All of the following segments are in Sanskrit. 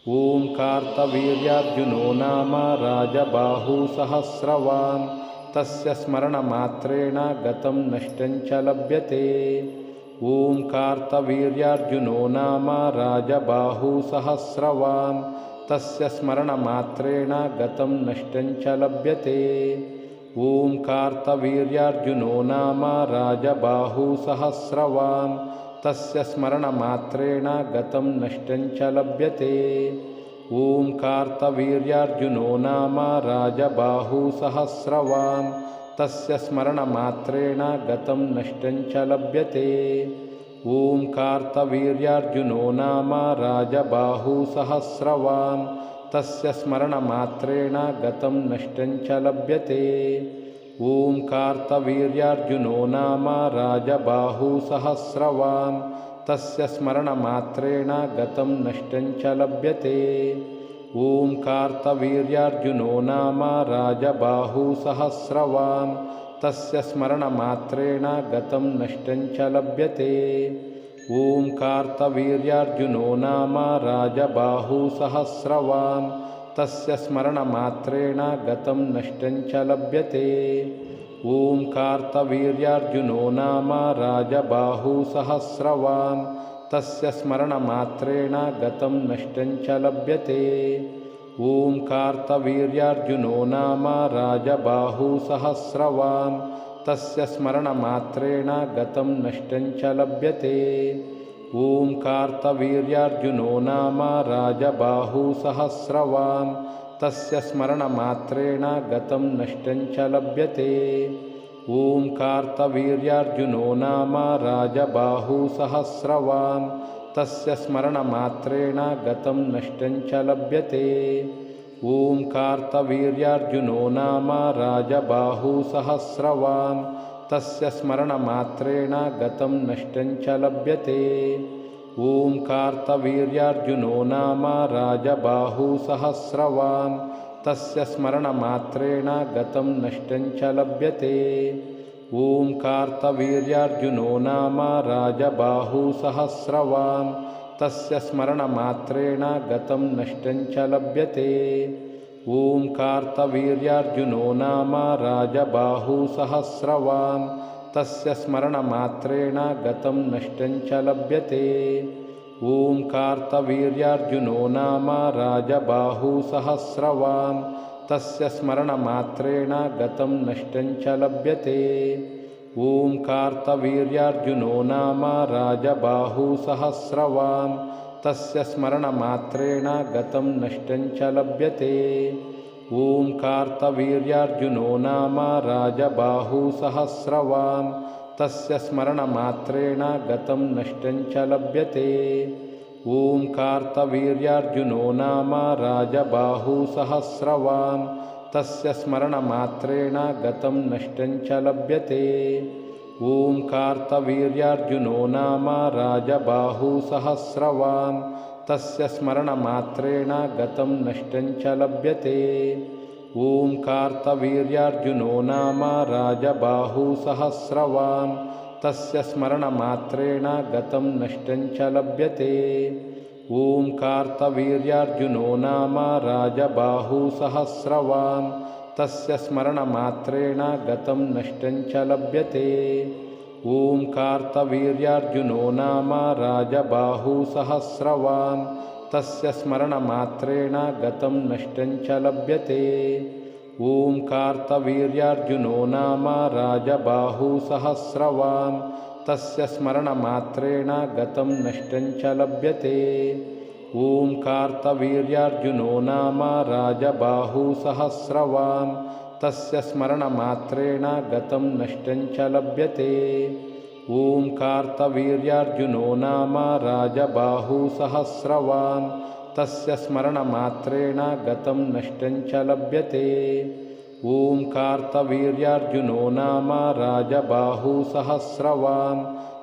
ॐ कार्तवीर्यार्जुनो नाम राजबाहुसहस्रवान् तस्य स्मरणमात्रेण गतं नष्टं च लभ्यते। ॐ कार्तवीर्यार्जुनो नाम राजबाहुसहस्रवान् तस्य स्मरणमात्रेण गतं नष्टं च लभ्यते। ॐ कार्तवीर्यार्जुनो नाम राजबाहुसहस्रवान् तस्य स्मरणमात्रेण गतं नष्टं च लभ्यते। ॐ कार्तवीर्यार्जुनो नाम राजबाहुसहस्रवान् तस्य स्मरणमात्रेण गतं नष्टं च लभ्यते। ॐ कार्तवीर्यार्जुनो नाम राजबाहुसहस्रवान् तस्य स्मरणमात्रेण गतं नष्टं च लभ्यते। ॐ कार्तवीर्यार्जुनो नाम राजबाहुसहस्रवान् तस्य स्मरणमात्रेण गतं नष्टं च लभ्यते। ॐ कार्तवीर्यार्जुनो नाम राजबाहुसहस्रवान् तस्य स्मरणमात्रेण गतं नष्टं च लभ्यते। ॐ कार्तवीर्यार्जुनो नाम राजबाहुसहस्रवान् तस्य स्मरणमात्रेण गतं नष्टं च लभ्यते। ॐ कार्तवीर्यार्जुनो नाम राजबाहुसहस्रवान् तस्य स्मरणमात्रेण गतं नष्टं च लभ्यते। ॐ कार्तवीर्यार्जुनो नाम राजबाहुसहस्रवान् तस्य स्मरणमात्रेण गतं नष्टं च लभ्यते। ॐ कार्तवीर्यार्जुनो नाम राजबाहुसहस्रवान् तस्य स्मरणमात्रेण गतं नष्टं च लभ्यते। ॐ कार्तवीर्यार्जुनो नाम राजबाहुसहस्रवान् तस्य स्मरणमात्रेण गतं नष्टं च लभ्यते। ॐ कार्तवीर्यार्जुनो नाम राजबाहुसहस्रवान् तस्य स्मरणमात्रेण गतं नष्टं च लभ्यते। ॐ कार्तवीर्यार्जुनो नाम राजबाहुसहस्रवान् तस्य स्मरणमात्रेण गतं नष्टं च लभ्यते। ॐ कार्तवीर्यार्जुनो नाम राजबाहुसहस्रवान् तस्य स्मरणमात्रेण गतं नष्टं च लभ्यते। ॐ कार्तवीर्यार्जुनो नाम राजबाहुसहस्रवान् तस्य स्मरणमात्रेण गतं नष्टं च लभ्यते। ॐ कार्तवीर्यार्जुनो नाम राजबाहुसहस्रवान् तस्य स्मरणमात्रेण गतं नष्टं च लभ्यते। ॐ कार्तवीर्यार्जुनो नाम राजबाहुसहस्रवान् तस्य स्मरणमात्रेण गतं नष्टं च लभ्यते। ॐ कार्तवीर्यार्जुनो नाम राजबाहुसहस्रवान् तस्य स्मरणमात्रेण गतं नष्टं च लभ्यते। ॐ कार्तवीर्यार्जुनो नाम राजबाहुसहस्रवान् तस्य स्मरणमात्रेण गतं नष्टं च लभ्यते। ॐ कार्तवीर्यार्जुनो नाम राजबाहुसहस्रवान् तस्य स्मरणमात्रेण गतं नष्टं च लभ्यते। ॐ कार्तवीर्यार्जुनो नाम राजबाहुसहस्रवान् तस्य स्मरणमात्रेण गतं नष्टं च लभ्यते। ॐ कार्तवीर्यार्जुनो नाम राजबाहुसहस्रवान् तस्य स्मरणमात्रेण गतं नष्टं च लभ्यते। ॐ कार्तवीर्यार्जुनो नाम राजबाहुसहस्रवान् तस्य स्मरणमात्रेण गतं नष्टं च लभ्यते। ॐ कार्तवीर्यार्जुनो नाम राजबाहुसहस्रवान् तस्य स्मरणमात्रेण गतं नष्टं च लभ्यते। ॐ कार्तवीर्यार्जुनो नाम राजबाहुसहस्रवान् तस्य स्मरणमात्रेण गतं नष्टं च लभ्यते। ॐ कार्तवीर्यार्जुनो नाम राजबाहुसहस्रवान् तस्य स्मरणमात्रेण गतं नष्टं च लभ्यते। ॐ कार्तवीर्यार्जुनो नाम राजबाहुसहस्रवान्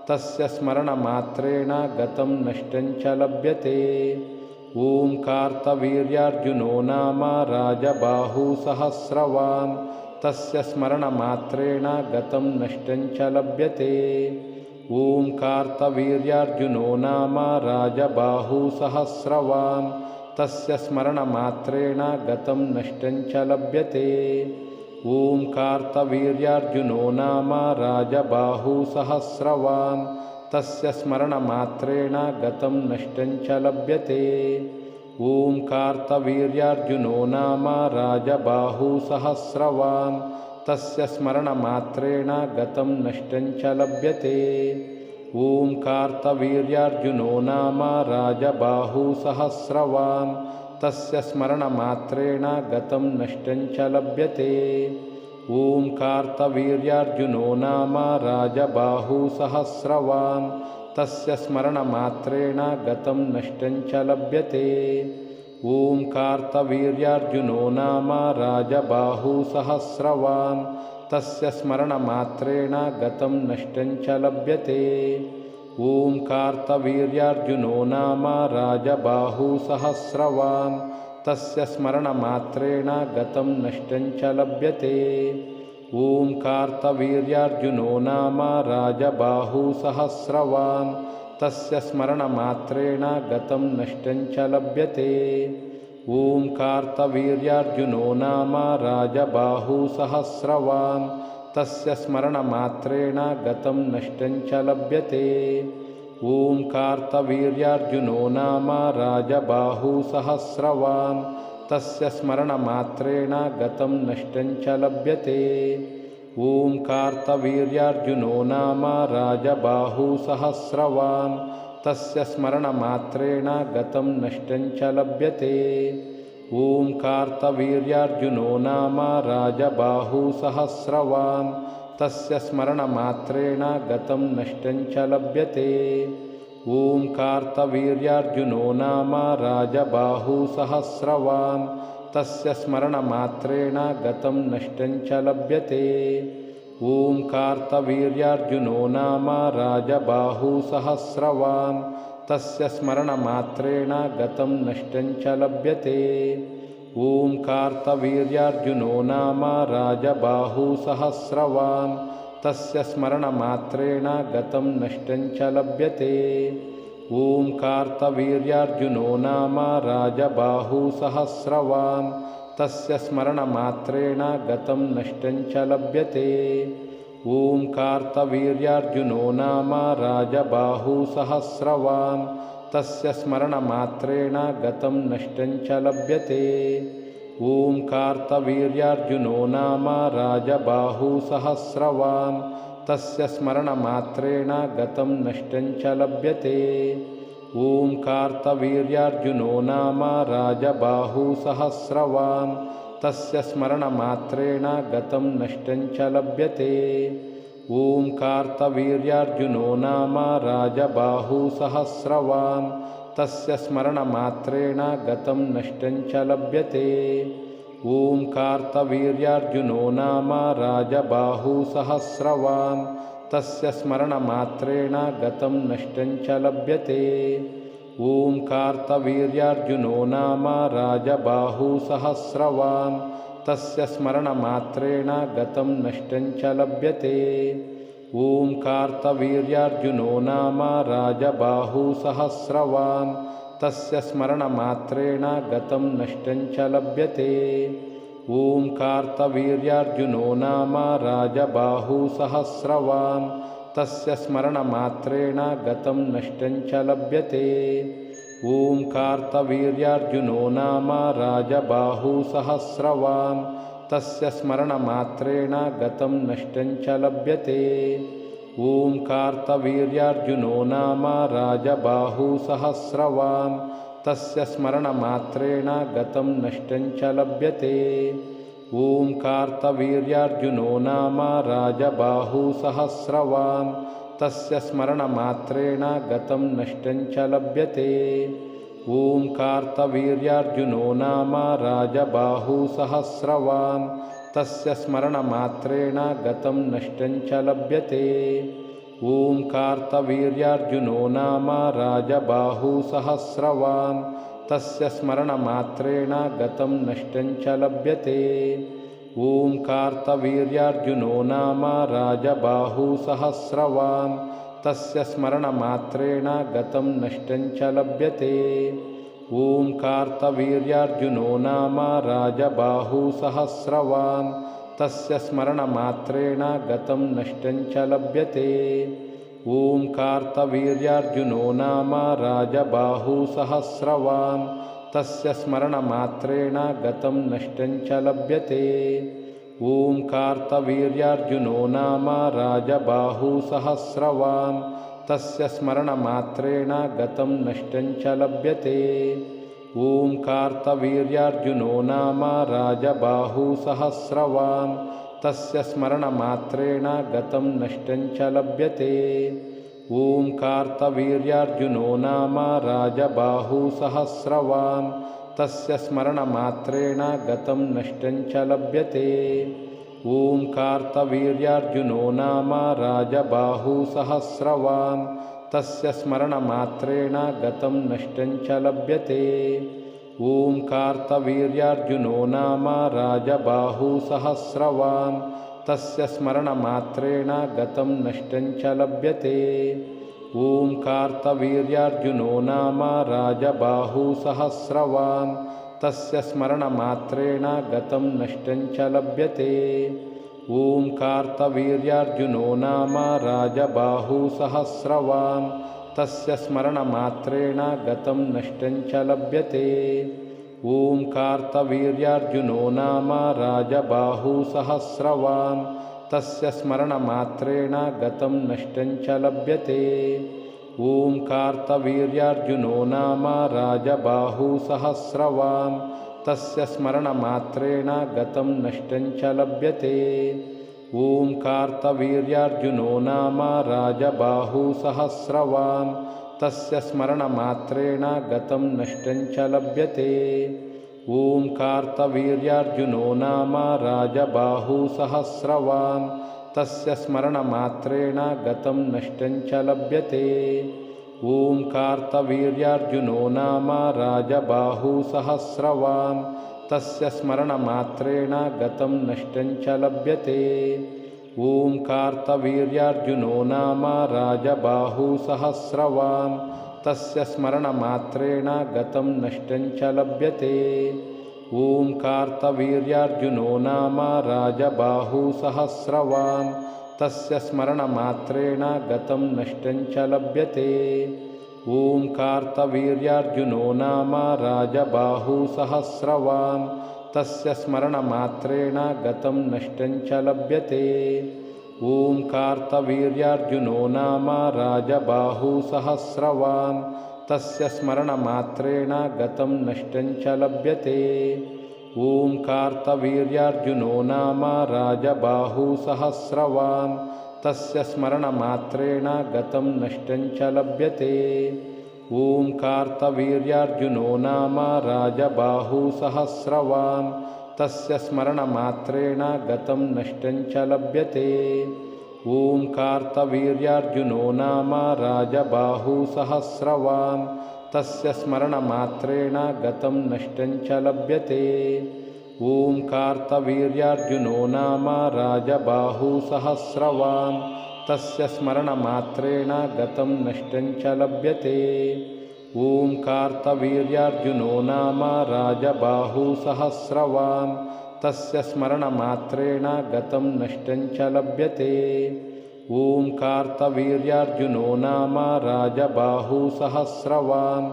तस्य स्मरणमात्रेण गतं नष्टं च लभ्यते। ॐ कार्तवीर्यार्जुनो नाम राजबाहुसहस्रवान् तस्य स्मरणमात्रेण गतं नष्टं च लभ्यते। ॐ कार्तवीर्यार्जुनो नाम राजबाहुसहस्रवान् तस्य स्मरणमात्रेण गतं नष्टञ्च लभ्यते। ॐ कार्तवीर्यार्जुनो नाम राजबाहुसहस्रवान् तस्य स्मरणमात्रेण गतं नष्टञ्च लभ्यते। ॐ कार्तवीर्यार्जुनो नाम राजबाहुसहस्रवान् तस्य स्मरणमात्रेण गतं नष्टञ्च लभ्यते। ॐ कार्तवीर्यार्जुनो नाम राजबाहुसहस्रवान् तस्य स्मरणमात्रेण गतं नष्टञ्च लभ्यते। ॐ कार्तवीर्यार्जुनो नाम राजबाहुसहस्रवान् तस्य स्मरणमात्रेण गतं नष्टञ्च लभ्यते। ॐ कार्तवीर्यार्जुनो नाम राजबाहुसहस्रवान् तस्य स्मरणमात्रेण गतं नष्टञ्च लभ्यते। ॐ कार्तवीर्यार्जुनो नाम राजबाहुसहस्रवान् तस्य स्मरणमात्रेण गतं नष्टञ्च लभ्यते। ॐ कार्तवीर्यार्जुनो नाम राजबाहुसहस्रवान् तस्य स्मरणमात्रेण गतं नष्टञ्च लभ्यते। ॐ कार्तवीर्यार्जुनो नाम राजबाहुसहस्रवान् तस्य स्मरणमात्रेण गतं नष्टञ्च लभ्यते। ॐ कार्तवीर्यार्जुनो नाम राजबाहुसहस्रवान् तस्य स्मरणमात्रेण गतं नष्टञ्च लभ्यते। ॐ कार्तवीर्यार्जुनो नाम राजबाहुसहस्रवान् तस्य स्मरणमात्रेण गतं नष्टञ्च लभ्यते। ॐ कार्तवीर्यार्जुनो नाम राजबाहुसहस्रवान् तस्य स्मरणमात्रेण गतं नष्टञ्च लभ्यते। ॐ कार्तवीर्यार्जुनो नाम राजबाहुसहस्रवान् तस्य स्मरणमात्रेण गतं नष्टञ्च लभ्यते। ॐ कार्तवीर्यार्जुनो नाम राजबाहुसहस्रवान् तस्य स्मरणमात्रेण गतं नष्टञ्च लभ्यते। ॐ कार्तवीर्यार्जुनो नाम राजबाहुसहस्रवान् तस्य स्मरणमात्रेण गतं नष्टञ्च लभ्यते। ॐ कार्तवीर्यार्जुनो नाम राजबाहुसहस्रवान् तस्य स्मरणमात्रेण गतं नष्टञ्च लभ्यते। ॐ कार्तवीर्यार्जुनो नाम राजबाहुसहस्रवान् तस्य स्मरणमात्रेण गतं नष्टञ्च लभ्यते। ॐ कार्तवीर्यार्जुनो नाम राजबाहुसहस्रवान् तस्य स्मरणमात्रेण गतं नष्टञ्च लभ्यते। ॐ कार्तवीर्यार्जुनो नाम राजबाहुसहस्रवान् तस्य स्मरणमात्रेण गतं नष्टञ्च लभ्यते। ॐ कार्तवीर्यार्जुनो नाम राजबाहुसहस्रवान् तस्य स्मरणमात्रेण गतं नष्टञ्च लभ्यते। ॐ कार्तवीर्यार्जुनो नाम राजबाहुसहस्रवान् तस्य स्मरणमात्रेण गतं नष्टञ्च लभ्यते। ॐ कार्तवीर्यार्जुनो नाम राजबाहुसहस्रवान् तस्य स्मरणमात्रेण गतं नष्टञ्च लभ्यते। ॐ कार्तवीर्यार्जुनो नाम राजबाहुसहस्रवान् तस्य स्मरणमात्रेण गतं नष्टञ्च लभ्यते। ॐ कार्तवीर्यार्जुनो नाम राजबाहुसहस्रवान् तस्य स्मरणमात्रेण गतं नष्टञ्च लभ्यते। ॐ कार्तवीर्यार्जुनो नाम राजबाहुसहस्रवान् तस्य स्मरणमात्रेण गतं नष्टञ्च लभ्यते। ॐ कार्तवीर्यार्जुनो नाम राजबाहुसहस्रवान् तस्य स्मरणमात्रेण गतं नष्टञ्च लभ्यते। ॐ कार्तवीर्यार्जुनो नाम राजबाहुसहस्रवान् तस्य स्मरणमात्रेण गतं नष्टञ्च लभ्यते। ॐ कार्तवीर्यार्जुनो नाम राजबाहुसहस्रवान्, तस्य स्मरणमात्रेण गतं नष्टञ्च लभ्यते। ॐ कार्तवीर्यार्जुनो नाम राजबाहुसहस्रवान्, तस्य स्मरणमात्रेण गतं नष्टञ्च लभ्यते। ॐ कार्तवीर्यार्जुनो नाम राजबाहुसहस्रवान्, तस्य स्मरणमात्रेण गतं नष्टञ्च लभ्यते। ॐ कार्तवीर्यार्जुनो नाम राजबाहुसहस्रवान्, तस्य स्मरणमात्रेण गतं नष्टञ्च लभ्यते। ॐ कार्तवीर्यार्जुनो नाम राजबाहुसहस्रवान्, तस्य स्मरणमात्रेण गतं नष्टञ्च लभ्यते। ॐ कार्तवीर्यार्जुनो नाम राजबाहुसहस्रवान् तस्य स्मरणमात्रेण गतं नष्टं च लभ्यते। ॐ कार्तवीर्यार्जुनो नाम राजबाहुसहस्रवान् तस्य स्मरणमात्रेण गतं नष्टं च लभ्यते। ॐ कार्तवीर्यार्जुनो नाम राजबाहुसहस्रवान् तस्य स्मरणमात्रेण गतं नष्टं च लभ्यते। ॐ कार्तवीर्यार्जुनो नाम राजबाहुसहस्रवान् तस्य स्मरणमात्रेण गतं नष्टं च लभ्यते। ॐ कार्तवीर्यार्जुनो नाम राजबाहुसहस्रवान् तस्य स्मरणमात्रेण गतं नष्टं च लभ्यते। ॐ कार्तवीर्यार्जुनो नाम राजबाहुसहस्रवान् तस्य स्मरणमात्रेण गतं नष्टं च लभ्यते। ॐ कार्तवीर्यार्जुनो नाम राजबाहुसहस्रवान् तस्य स्मरणमात्रेण गतं नष्टं च लभ्यते। ॐ कार्तवीर्यार्जुनो नाम राजबाहुसहस्रवान् तस्य स्मरणमात्रेण गतं नष्टं च लभ्यते। ॐ कार्तवीर्यार्जुनो नाम राजबाहुसहस्रवान् तस्य स्मरणमात्रेण गतं नष्टं च लभ्यते। ॐ कार्तवीर्यार्जुनो नाम राजबाहुसहस्रवान् तस्य स्मरणमात्रेण गतं नष्टं च लभ्यते। ॐ कार्तवीर्यार्जुनो नाम राजबाहुसहस्रवान् तस्य स्मरणमात्रेण गतं नष्टं च लभ्यते। ॐ कार्तवीर्यार्जुनो नाम राजबाहुसहस्रवान् तस्य स्मरणमात्रेण गतं नष्टं च लभ्यते। ॐ कार्तवीर्यार्जुनो नाम राजबाहुसहस्रवान् तस्य स्मरणमात्रेण गतं नष्टं च लभ्यते। ॐ कार्तवीर्यार्जुनो नाम राजबाहुसहस्रवान् तस्य स्मरणमात्रेण गतं नष्टं च लभ्यते। ॐ कार्तवीर्यार्जुनो नाम राजबाहुसहस्रवान् तस्य स्मरणमात्रेण गतं नष्टं च लभ्यते। ॐ कार्तवीर्यार्जुनो नाम राजबाहुसहस्रवान् तस्य स्मरणमात्रेण गतं नष्टं च लभ्यते। ॐ कार्तवीर्यार्जुनो नाम राजबाहुसहस्रवान् तस्य स्मरणमात्रेण गतं नष्टं च लभ्यते। ॐ कार्तवीर्यार्जुनो नाम राजबाहुसहस्रवान् तस्य स्मरणमात्रेण गतं नष्टं च लभ्यते। ॐ कार्तवीर्यार्जुनो नाम राजबाहुसहस्रवान् तस्य स्मरणमात्रेण गतं नष्टं च लभ्यते। ॐ कार्तवीर्यार्जुनो नाम राजबाहुसहस्रवान् तस्य स्मरणमात्रेण गतं नष्टं च लभ्यते। ॐ कार्तवीर्यार्जुनो नाम राजबाहुसहस्रवान् तस्य स्मरणमात्रेण गतं नष्टं च लभ्यते। ॐ कार्तवीर्यार्जुनो नाम राजबाहुसहस्रवान् तस्य स्मरणमात्रेण गतं नष्टं च लभ्यते। ॐ कार्तवीर्यार्जुनो नाम राजबाहुसहस्रवान् तस्य स्मरणमात्रेण गतं नष्टं च लभ्यते। ॐ कार्तवीर्यार्जुनो नाम राजबाहुसहस्रवान्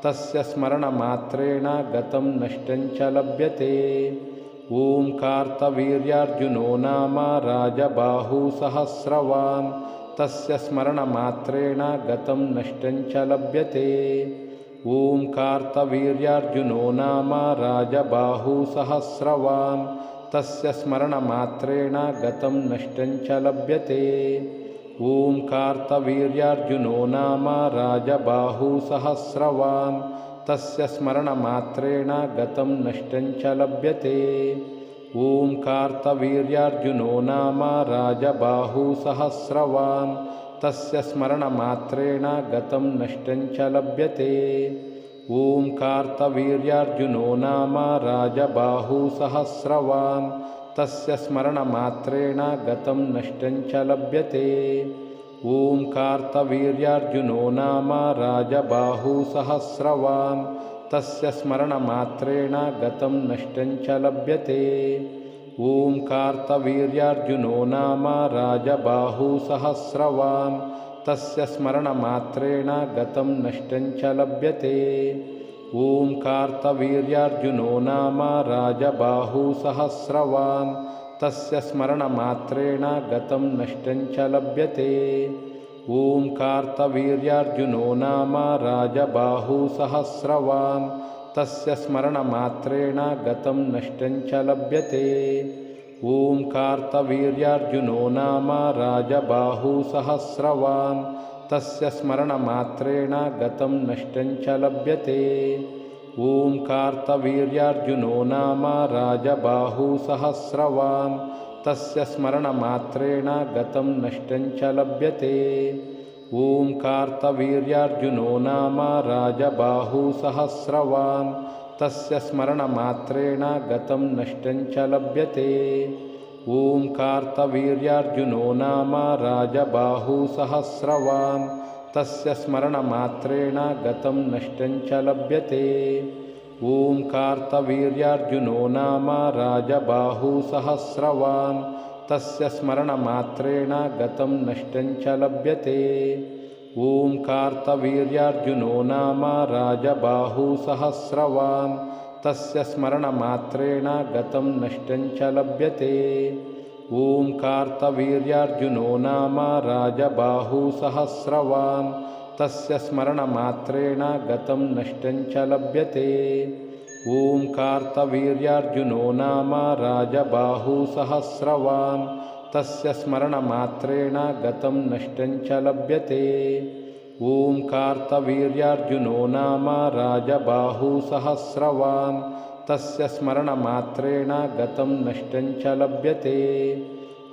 तस्य स्मरणमात्रेण गतं नष्टं च लभ्यते। ॐ कार्तवीर्यार्जुनो नाम राजबाहुसहस्रवान् तस्य स्मरणमात्रेण गतं नष्टं च लभ्यते। ॐ कार्तवीर्यार्जुनो नाम राजबाहुसहस्रवान् तस्य स्मरणमात्रेण गतं नष्टं च लभ्यते। ॐ कार्तवीर्यार्जुनो नाम राजबाहुसहस्रवान् तस्य स्मरणमात्रेण गतं नष्टं च लभ्यते। ॐ कार्तवीर्यार्जुनो नाम राजबाहुसहस्रवान् तस्य स्मरणमात्रेण गतं नष्टं च लभ्यते। ॐ कार्तवीर्यार्जुनो नाम राजबाहुसहस्रवान् तस्य स्मरणमात्रेण गतं नष्टं च लभ्यते। ॐ कार्तवीर्यार्जुनो नाम राजबाहुसहस्रवान् तस्य स्मरणमात्रेण गतं नष्टं च लभ्यते। ॐ कार्तवीर्यार्जुनो नाम राजबाहुसहस्रवान् तस्य स्मरणमात्रेण गतं नष्टं च लभ्यते। ॐ कार्तवीर्यार्जुनो नाम राजबाहुसहस्रवान् तस्य स्मरणमात्रेण गतं नष्टं च लभ्यते। ॐ कार्तवीर्यार्जुनो नाम राजबाहुसहस्रवान् तस्य स्मरणमात्रेण गतं नष्टं च लभ्यते। ॐ कार्तवीर्यार्जुनो नाम राजबाहुसहस्रवान् तस्य स्मरणमात्रेण गतं नष्टं च लभ्यते। ॐ कार्तवीर्यार्जुनो नाम राजबाहुसहस्रवान् तस्य स्मरणमात्रेण गतं नष्टं च लभ्यते। ॐ कार्तवीर्यार्जुनो नाम राजबाहुसहस्रवान् तस्य स्मरणमात्रेण गतं नष्टं च लभ्यते। ॐ कार्तवीर्यार्जुनो नाम राजबाहुसहस्रवान् तस्य स्मरणमात्रेण गतं नष्टं च लभ्यते। ॐ कार्तवीर्यार्जुनो नाम राजबाहुसहस्रवान् तस्य स्मरणमात्रेण गतं नष्टं च लभ्यते। ॐ कार्तवीर्यार्जुनो नाम राजबाहुसहस्रवान् तस्य स्मरणमात्रेण गतं नष्टं च लभ्यते। ॐ कार्तवीर्यार्जुनो नाम राजबाहुसहस्रवान् तस्य स्मरणमात्रेण गतं नष्टं च लभ्यते। ॐ कार्तवीर्यार्जुनो नाम राजबाहुसहस्रवान् तस्य स्मरणमात्रेण गतं नष्टं च लभ्यते। ॐ कार्तवीर्यार्जुनो नाम राजबाहुसहस्रवान् तस्य स्मरणमात्रेण गतं नष्टं च लभ्यते।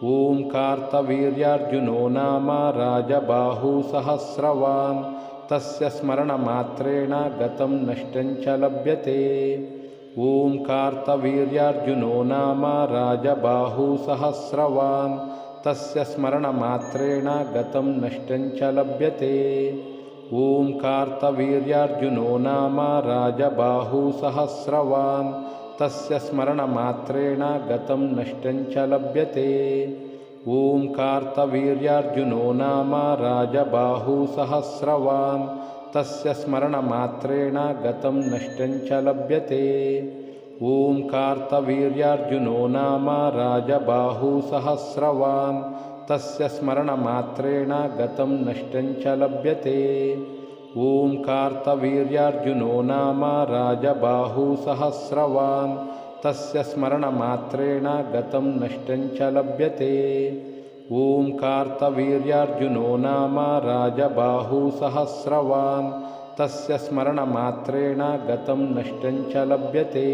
ॐ कार्तवीर्यार्जुनो नाम राजबाहुसहस्रवान् तस्य स्मरणमात्रेण गतं नष्टं च लभ्यते। ॐ कार्तवीर्यार्जुनो नाम राजबाहुसहस्रवान् तस्य स्मरणमात्रेण गतं नष्टं च लभ्यते। ॐ कार्तवीर्यार्जुनो नाम राजबाहुसहस्रवान् तस्य स्मरणमात्रेण गतं नष्टं च लभ्यते। ॐ कार्तवीर्यार्जुनो नाम राजबाहुसहस्रवान् तस्य स्मरणमात्रेण गतं नष्टं च लभ्यते। ॐ कार्तवीर्यार्जुनो नाम राजबाहुसहस्रवान् तस्य स्मरणमात्रेण गतं नष्टं च लभ्यते। ॐ कार्तवीर्यार्जुनो नाम राजबाहुसहस्रवान् तस्य स्मरणमात्रेण गतं नष्टं च लभ्यते। ॐ कार्तवीर्यार्जुनो नाम राजबाहुसहस्रवान् तस्य स्मरणमात्रेण गतं नष्टं च लभ्यते।